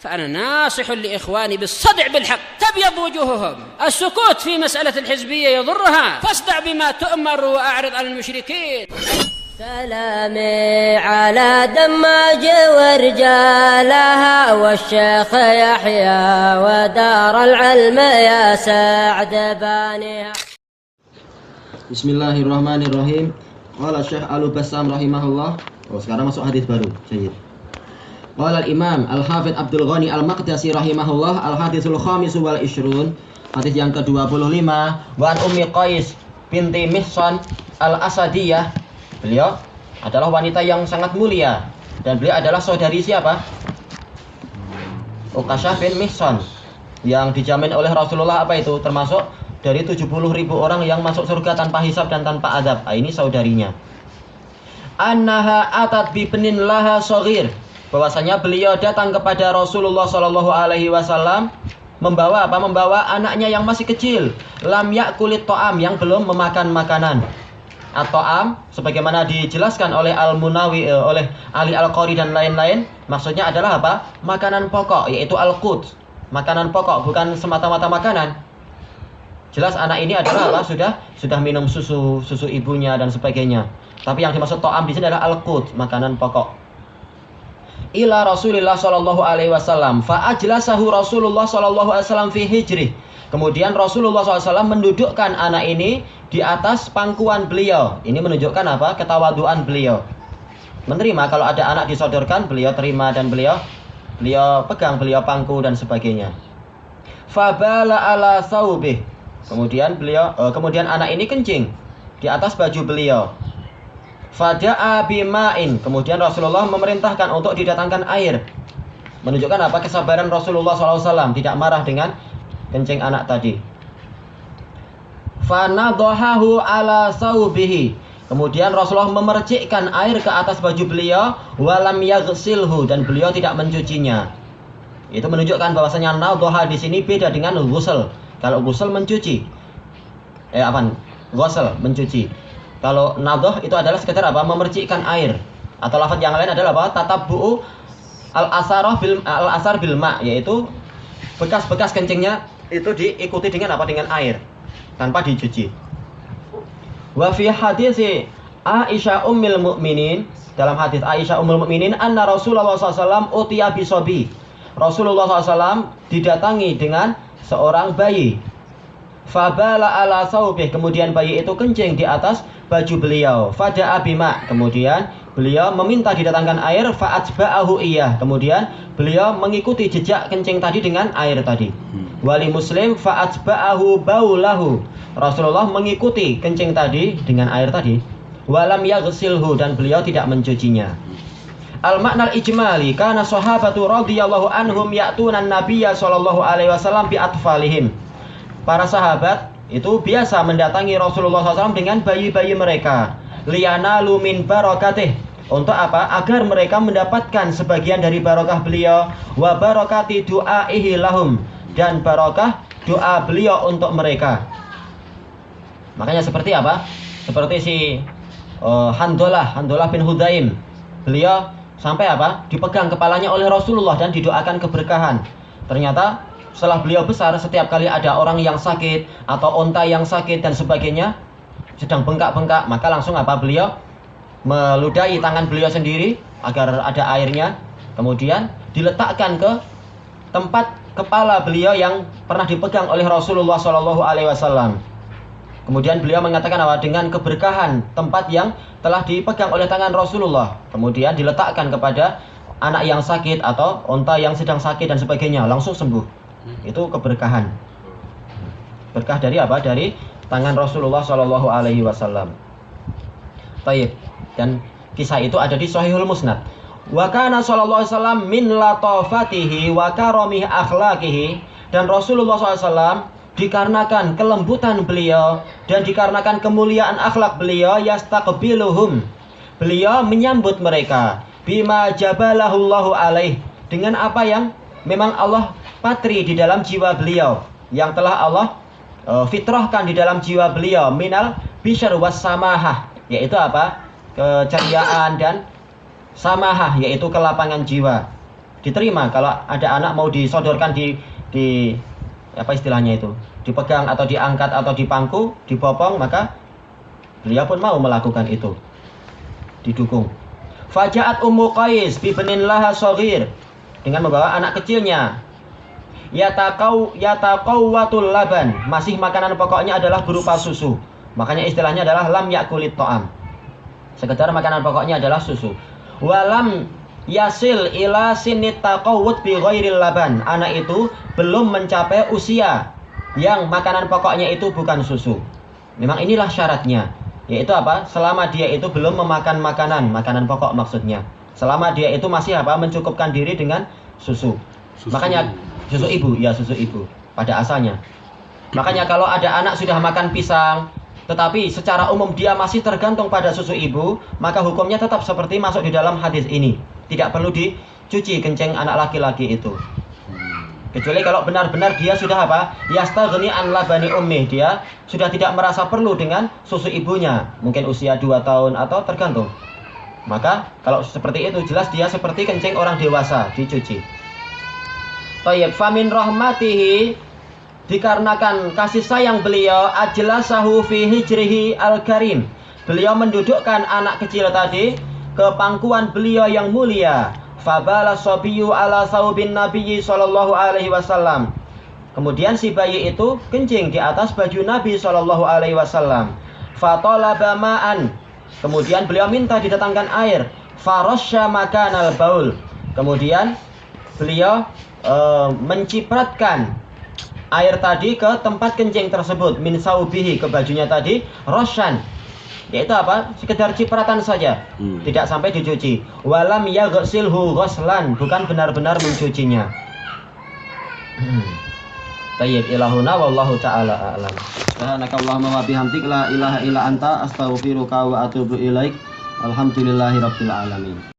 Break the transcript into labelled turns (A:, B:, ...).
A: فأنا ناصح لإخواني بالصدع بالحق تبيض وجوههم. السكوت في مسألة الحزبية يضرها، فاصدع بما تؤمر وأعرض عن المشركين.
B: سلامي على دماج ورجالها والشيخ يحيى ودار العلم يا سعد بانيها.
C: Bismillahirrahmanirrahim. Qala Syekh Al-Bassam rahimahullah. Sekarang masuk hadis baru. Syahid. Qala al-Imam Al-Hafidz Abdul Ghani Al-Maqdisi rahimahullah, al-hadisul khamis wal ishrun, hadis yang ke-25, wa an Ummi Qais binti Mihsan Al-Asadiyah. Beliau adalah wanita yang sangat mulia dan beliau adalah saudari siapa? Uqasyah bin Mihsan yang dijamin oleh Rasulullah apa itu? Termasuk dari 70.000 orang yang masuk surga tanpa hisab dan tanpa adab. Ini saudarinya. Annaha atat bi ibnin laha shaghir, bahwasanya beliau datang kepada Rasulullah sallallahu alaihi wasallam membawa apa? Membawa anaknya yang masih kecil, lam yakulit ta'am, yang belum memakan makanan. At-ta'am sebagaimana dijelaskan oleh Al-Munawi, oleh Ali Al-Qari dan lain-lain, maksudnya adalah apa? Makanan pokok, yaitu al-qut. Makanan pokok, bukan semata-mata makanan. Jelas anak ini adalah apa? Sudah minum susu ibunya dan sebagainya. Tapi yang dimaksud ta'am di sini adalah al-qut, makanan pokok. Ila Rasulillah sallallahu alaihi wasallam fa ajlasahu Rasulullah sallallahu alaihi wasallam fi hijrih. Kemudian Rasulullah SAW mendudukkan anak ini di atas pangkuan beliau. Ini menunjukkan apa? Ketawaduan beliau. Menerima kalau ada anak disodorkan, beliau terima dan beliau pegang, beliau pangku dan sebagainya. Fabala ala saubih. Kemudian anak ini kencing di atas baju beliau. Faja'a bima'in. Kemudian Rasulullah memerintahkan untuk didatangkan air. Menunjukkan apa? Kesabaran Rasulullah SAW, tidak marah dengan kencing anak tadi. Fanadhahu ala saubihi. Kemudian Rasulullah memercikkan air ke atas baju beliau, walam yaghsilhu, dan beliau tidak mencucinya. Itu menunjukkan bahwasanya nadhaha di sini beda dengan ghusl. Kalau ghusl mencuci. Ghusl mencuci. Kalau nadhah itu adalah sekedar apa? Memercikkan air. Atau lafaz yang lain adalah apa? Tatabbu'u al-asar bil ma', yaitu bekas-bekas kencingnya itu diikuti dengan apa? Dengan air, tanpa dicuci. Wa fi hadis Aisyah ummul mukminin, dalam hadis Aisyah ummul mukminin, anna Rasulullah SAW utiya bisobi. Rasulullah SAW didatangi dengan seorang bayi. Fabala ala saubih, kemudian bayi itu kencing di atas baju beliau. Fada'a bima, kemudian beliau meminta didatangkan air. Fa'atba'ahu iyah, kemudian beliau mengikuti jejak kencing tadi dengan air tadi. Wali Muslim fa'atba'ahu baulahu, Rasulullah mengikuti kencing tadi dengan air tadi. Walam yaghsilhu, dan beliau tidak mencucinya. Al-makna al-ijmali, kana sahabatu radhiyallahu anhum ya'tuna an-nabiyya sallallahu alaihi wasallam bi atfalihim. Para sahabat itu biasa mendatangi Rasulullah SAW dengan bayi-bayi mereka. Liyanalu min barakatih, untuk apa? Agar mereka mendapatkan sebagian dari barakah beliau. Wa barakati du'aihi lahum, dan barakah doa beliau untuk mereka. Makanya seperti apa? Seperti si Handolah bin Hudaim. Beliau sampai apa? Dipegang kepalanya oleh Rasulullah dan didoakan keberkahan. Ternyata setelah beliau besar, setiap kali ada orang yang sakit atau onta yang sakit dan sebagainya sedang bengkak-bengkak, maka langsung apa? Beliau meludahi tangan beliau sendiri agar ada airnya, kemudian diletakkan ke tempat kepala beliau yang pernah dipegang oleh Rasulullah SAW. Kemudian beliau mengatakan apa? Dengan keberkahan tempat yang telah dipegang oleh tangan Rasulullah, kemudian diletakkan kepada anak yang sakit atau onta yang sedang sakit dan sebagainya, langsung sembuh. Itu keberkahan. Berkah dari apa? Dari tangan Rasulullah SAW. Baik. Dan kisah itu ada di Sahihul Musnad. Wa kana sallallahu alaihi wasallam min latafatihi wa karamih akhlaqihi, dan Rasulullah SAW dikarenakan kelembutan beliau dan dikarenakan kemuliaan akhlak beliau, yastaqbiluhum, beliau menyambut mereka, bima jabalahullahu alaih, dengan apa yang memang Allah patri di dalam jiwa beliau, yang telah Allah fitrahkan di dalam jiwa beliau, minal bisyar was samahah, yaitu apa? Keceriaan dan samahah, yaitu kelapangan jiwa. diterima. Kalau ada anak mau disodorkan di apa istilahnya itu, dipegang atau diangkat atau dipangku, dibopong, maka beliau pun mau melakukan itu, didukung. Faja'at Ummu Qais bi ibnin laha shaghir, dengan membawa anak kecilnya. Yataqawwatul laban, masih makanan pokoknya adalah berupa susu. Makanya istilahnya adalah lam yakulit ta'am. Sekedar makanan pokoknya adalah susu. Walam yasil ila sinit taqawwud bi ghairil laban. Anak itu belum mencapai usia yang makanan pokoknya itu bukan susu. Memang inilah syaratnya. Yaitu apa? Selama dia itu belum memakan makanan pokok maksudnya. Selama dia itu masih apa? Mencukupkan diri dengan susu. Makanya susu ibu, ya susu ibu pada asalnya. Makanya kalau ada anak sudah makan pisang, tetapi secara umum dia masih tergantung pada susu ibu, maka hukumnya tetap seperti masuk di dalam hadis ini. Tidak perlu dicuci kencing anak laki-laki itu. Kecuali kalau benar-benar dia sudah apa? Yastaghni an labani ummi, dia sudah tidak merasa perlu dengan susu ibunya, mungkin usia 2 tahun atau tergantung. Maka kalau seperti itu jelas dia seperti kencing orang dewasa, dicuci. Thayyib, famin rahmatihi, dikarenakan kasih sayang beliau, ajlasahu fi hijrihi al-karim, beliau mendudukkan anak kecil tadi ke pangkuan beliau yang mulia. Fabala sobiyu ala saubin nabiyyi sallallahu alaihi wasallam. Kemudian si bayi itu kencing di atas baju Nabi sallallahu alaihi wasallam. Fatalaba ma'an, kemudian beliau minta didatangkan air. Farasya makanal baul, kemudian beliau mencipratkan air tadi ke tempat kencing tersebut, min saubihi, ke bajunya tadi, roshan, yaitu apa? Sekedar cipratan saja, tidak sampai dicuci. Walam yaghsilhu ghuslan, bukan benar-benar mencucinya. Tayyib, ilahuna wallahu ta'ala a'lam. Subhanakallahumma wa bihamdik, la ilaha illa anta, astaghfiruka wa atubu ilaik. Alhamdulillahi rabbil alamin.